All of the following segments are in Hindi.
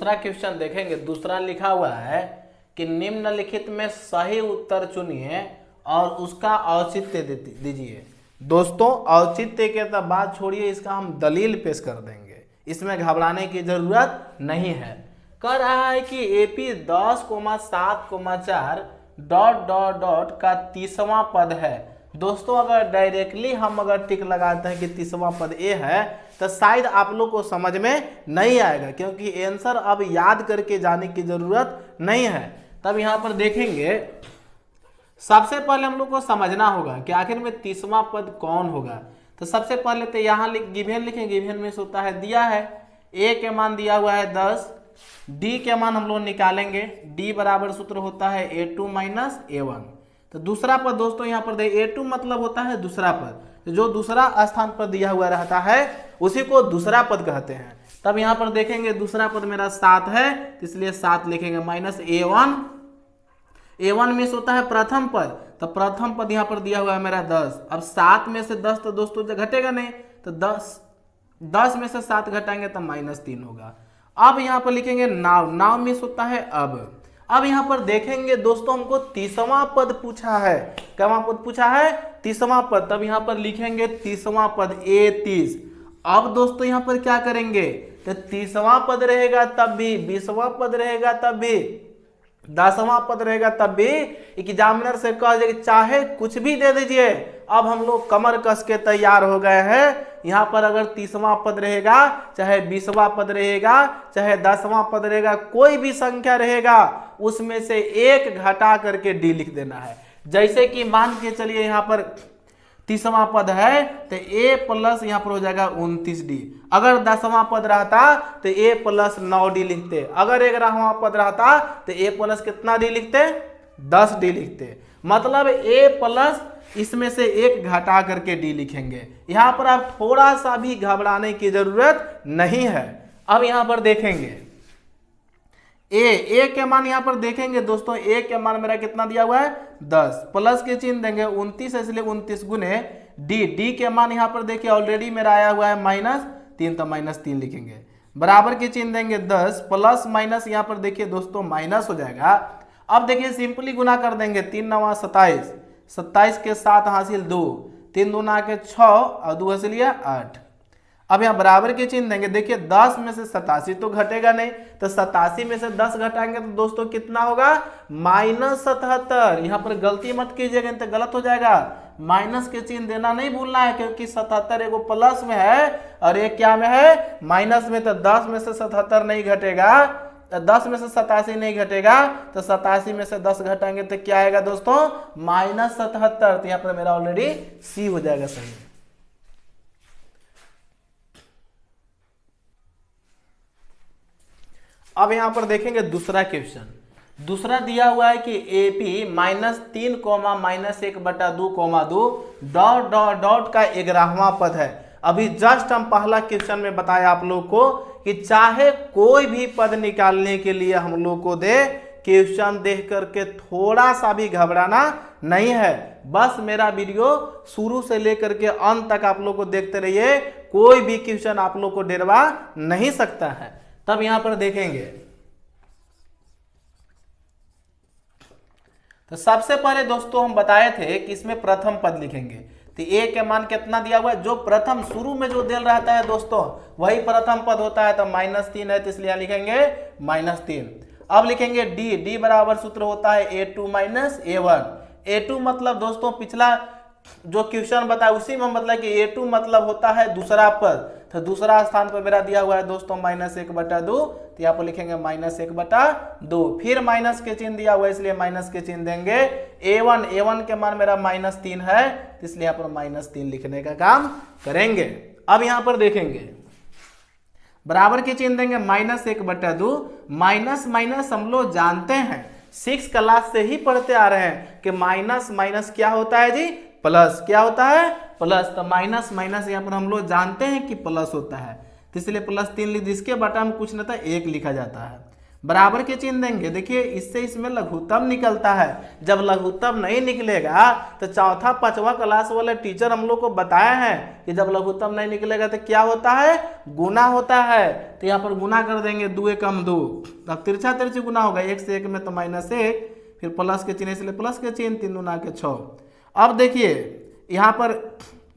दूसरा क्वेश्चन देखेंगे। दूसरा लिखा हुआ है कि निम्नलिखित में सही उत्तर चुनिए और उसका औचित्य दीजिए। दोस्तों औचित्य के तो बात छोड़िए, इसका हम दलील पेश कर देंगे, इसमें घबराने की जरूरत नहीं है। कह रहा है कि AP 10,7,4 ... का 30वां पद है। दोस्तों अगर डायरेक्टली हम अगर टिक लगाते हैं कि 30वां पद ए है तो शायद आप लोग को समझ में नहीं आएगा, क्योंकि आंसर अब याद करके जाने की जरूरत नहीं है। तब यहाँ पर देखेंगे, सबसे पहले हम लोग को समझना होगा कि आखिर में 30वां पद कौन होगा। तो सबसे पहले तो यहाँ गिवन लिखें, गिवन में होता है दिया है ए के मान दिया हुआ है 10, डी के मान हम लोग निकालेंगे, डी बराबर सूत्र होता है A2 माइनस A1। तो दूसरा पद दोस्तों यहाँ पर A2 मतलब होता है दूसरा पद, तो जो दूसरा स्थान पर दिया हुआ रहता है उसी को दूसरा पद कहते हैं। तब यहाँ पर देखेंगे दूसरा पद मेरा 7 है, इसलिए 7 लिखेंगे माइनस A1। A1 में होता है प्रथम पद, तो प्रथम पद यहाँ पर दिया हुआ है मेरा 10। अब 7 में से 10 तो दोस्तों घटेगा नहीं, तो 10 में से 7 घटाएंगे तो -3 होगा। अब यहाँ पर लिखेंगे नाव, नाव में होता है अब यहाँ पर देखेंगे दोस्तों हमको 30वां पद पूछा है। क्या पद पूछा है? 30वां पद। तब यहाँ पर लिखेंगे 30वां पद A30। अब दोस्तों यहाँ पर क्या करेंगे, तो 30वां पद रहेगा तब भी, 20वां पद रहेगा तब भी, 10वां पद रहेगा तब भी एग्जामिनर से कह दीजिए चाहे कुछ भी दे दीजिए। अब हम लोग कमर कस के तैयार हो गए हैं। यहाँ पर अगर 30वां पद रहेगा, चाहे 20वां पद रहेगा, चाहे 10वां पद रहेगा, कोई भी संख्या रहेगा उसमें से एक घटा करके डी लिख देना है। जैसे कि मान के चलिए यहाँ पर 30वां पद है तो A प्लस यहाँ पर हो जाएगा 29D। अगर 10वां पद रहता तो A प्लस 9D लिखते। अगर 11वां पद रहता तो A प्लस कितना D लिखते? 10D लिखते। मतलब A प्लस इसमें से एक घटा करके D लिखेंगे। यहाँ पर आप थोड़ा सा भी घबराने की जरूरत नहीं है। अब यहाँ पर देखेंगे ए के मान यहाँ पर देखेंगे दोस्तों, ए के मान मेरा कितना दिया हुआ है 10, प्लस के चिन्ह देंगे 29 है इसलिए 29 गुने डी के मान यहाँ पर देखिए ऑलरेडी मेरा आया हुआ है -3, तो -3 लिखेंगे। बराबर के चिन्ह देंगे 10, प्लस माइनस यहाँ पर देखिए दोस्तों माइनस हो जाएगा। अब देखिए सिंपली गुना कर देंगे, 3 9 27, 27 के 7 हासिल 2, 3 दूना के 6 और 2 हासिल 8। अब यहाँ बराबर के चिन्ह देंगे, देखिए 10 में से 87 तो घटेगा नहीं, तो 87 में से 10 घटाएंगे तो दोस्तों कितना होगा -77। यहाँ पर गलती मत कीजिएगा, तो गलत हो जाएगा। माइनस के चिन्ह देना नहीं भूलना है, क्योंकि 77 एगो प्लस में है और एक क्या में है माइनस में। तो 10 में से 77 नहीं घटेगा, 10 में से 87 नहीं घटेगा, तो 87 में से 10 घटाएंगे तो क्या आएगा दोस्तों -77। तो यहाँ पर मेरा ऑलरेडी सी हो जाएगा सही। अब यहां पर देखेंगे दूसरा क्वेश्चन। दूसरा दिया हुआ है कि AP -3, -1/2, डॉट का 11वां पद है। अभी जस्ट हम पहला क्वेश्चन में बताया आप लोग को कि चाहे कोई भी पद निकालने के लिए हम लोग को दे, क्वेश्चन देख करके थोड़ा सा भी घबराना नहीं है। बस मेरा वीडियो शुरू से लेकर के अंत तक आप लोग को देखते रहिए, कोई भी क्वेश्चन आप लोग को डरवा नहीं सकता है। तब यहां पर देखेंगे तो सबसे पहले दोस्तों हम बताए थे कि इसमें प्रथम पद लिखेंगे। तो ए के मान कितना दिया हुआ है, जो प्रथम शुरू में जो दिल रहता है दोस्तों वही प्रथम पद होता है। तो -3 है तो इसलिए लिखेंगे -3। अब लिखेंगे डी बराबर सूत्र होता है A2 माइनस A1। A2 मतलब दोस्तों पिछला जो क्वेश्चन बताया उसी में मतलब कि A2 मतलब होता है दूसरा पद। तो दूसरा स्थान पर मेरा दिया हुआ है दोस्तों -1/2, तो यहाँ पर लिखेंगे -1/2। फिर माइनस के चिन्ह दिया हुआ है इसलिए माइनस के चिन्ह देंगे। A1 के मान मेरा -3 है, इसलिए यहाँ पर -3 लिखने का काम करेंगे। अब यहाँ पर देखेंगे बराबर के चिन्ह देंगे -1/2। माइनस माइनस हम लोग जानते हैं, 6 क्लास से ही पढ़ते आ रहे हैं कि माइनस क्या होता है जी, प्लस। क्या होता है? प्लस। तो माइनस यहाँ पर हम लोग जानते हैं कि प्लस होता है, तो इसलिए +3 लिख, जिसके बटा में कुछ नहीं था 1 लिखा जाता है। बराबर के चिन्ह देंगे। देखिए इससे इसमें लघुत्तम निकलता है, जब लघुत्तम नहीं निकलेगा तो चौथा पांचवा क्लास वाले टीचर हम लोग को बताए हैं कि जब लघुत्तम नहीं निकलेगा तो क्या होता है, गुना होता है। तो यहाँ पर गुना कर देंगे, 2 एकम 2, अब तिरछा तिरछी गुना होगा, 1 से 1 में तो -1, फिर प्लस के चिन्ह इसलिए प्लस के चिन्ह, 3 दूना के 6। अब देखिए यहाँ पर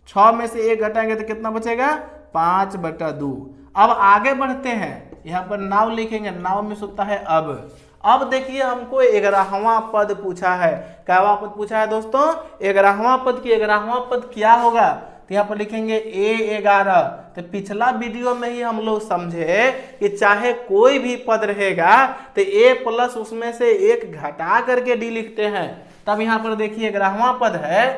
6 में से 1 घटाएंगे तो कितना बचेगा, 5/2। अब आगे बढ़ते हैं, यहाँ पर नाव लिखेंगे, नाव में होता है अब देखिए हमको 11वां पद पूछा है। क्या पद पूछा है दोस्तों, 11वां पद की 11वां पद क्या होगा, तो यहाँ पर लिखेंगे A11। तो पिछला वीडियो में ही हम लोग समझे कि चाहे कोई भी पद रहेगा तो A प्लस उसमें से 1 घटा करके D लिखते हैं। तब यहाँ पर देखिए 11वां पद है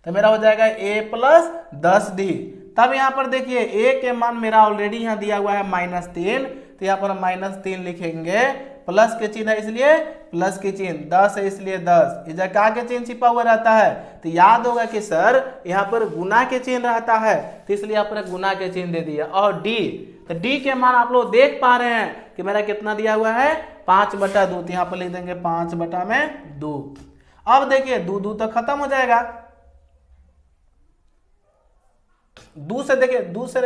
तो मेरा हो जाएगा A प्लस 10D। तब यहाँ पर देखिए A के मान मेरा ऑलरेडी यहाँ दिया हुआ है -3, तो यहाँ पर -3 लिखेंगे, प्लस के चिन्ह है इसलिए प्लस के चिन्ह, 10 है इसलिए 10, इधर का के चिन्ह छिपा हुआ रहता है। तो याद होगा कि सर यहाँ पर गुना के चिन्ह रहता है, तो इसलिए यहाँ पर गुना के चिन्ह दे दिया। और D, तो D के मान आप लोग देख पा रहे हैं कि मेरा कितना दिया हुआ है, 5/2, तो यहाँ पर लिख देंगे 5/2। अब देखिए 2 तो खत्म हो जाएगा, 2 से देखिए 2 से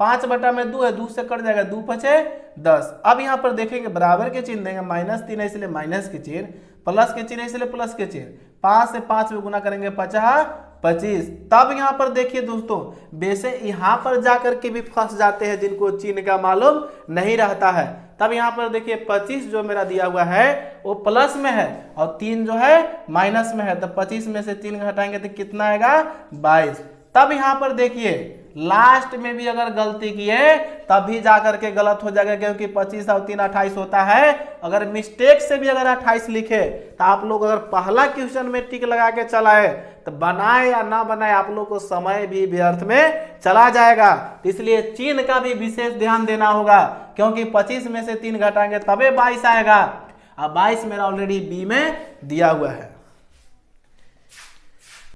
5/2 है, 2 से कट जाएगा, 2 पचे 10। अब यहाँ पर देखेंगे बराबर के चिन्ह देंगे, -3 है इसलिए माइनस के चिन्ह, प्लस के चिन्ह इसलिए प्लस के चिन्ह, 5 से 5 में गुना करेंगे 25। तब यहाँ पर देखिए दोस्तों, वैसे यहाँ पर जाकर के भी फंस जाते हैं जिनको चिन्ह का मालूम नहीं रहता है। तब यहाँ पर देखिए 25 जो मेरा दिया हुआ है वो प्लस में है और 3 जो है माइनस में है, तो 25 में से 3 घटाएंगे तो कितना आएगा, 22। तब यहाँ पर देखिए लास्ट में भी अगर गलती किए तब भी जाकर के गलत हो जाएगा, क्योंकि 25 और 3 28 होता है। अगर मिस्टेक से भी अगर 28 लिखे तो आप लोग अगर पहला क्वेश्चन में टिक लगा के चलाए तो बनाए या ना बनाए आप लोग को समय भी व्यर्थ में चला जाएगा। तो इसलिए चिन्ह का भी विशेष ध्यान देना होगा, क्योंकि 25 में से 3 घटाएंगे तबे 22 आएगा। अब 22 मेरा ऑलरेडी बी में दिया हुआ है।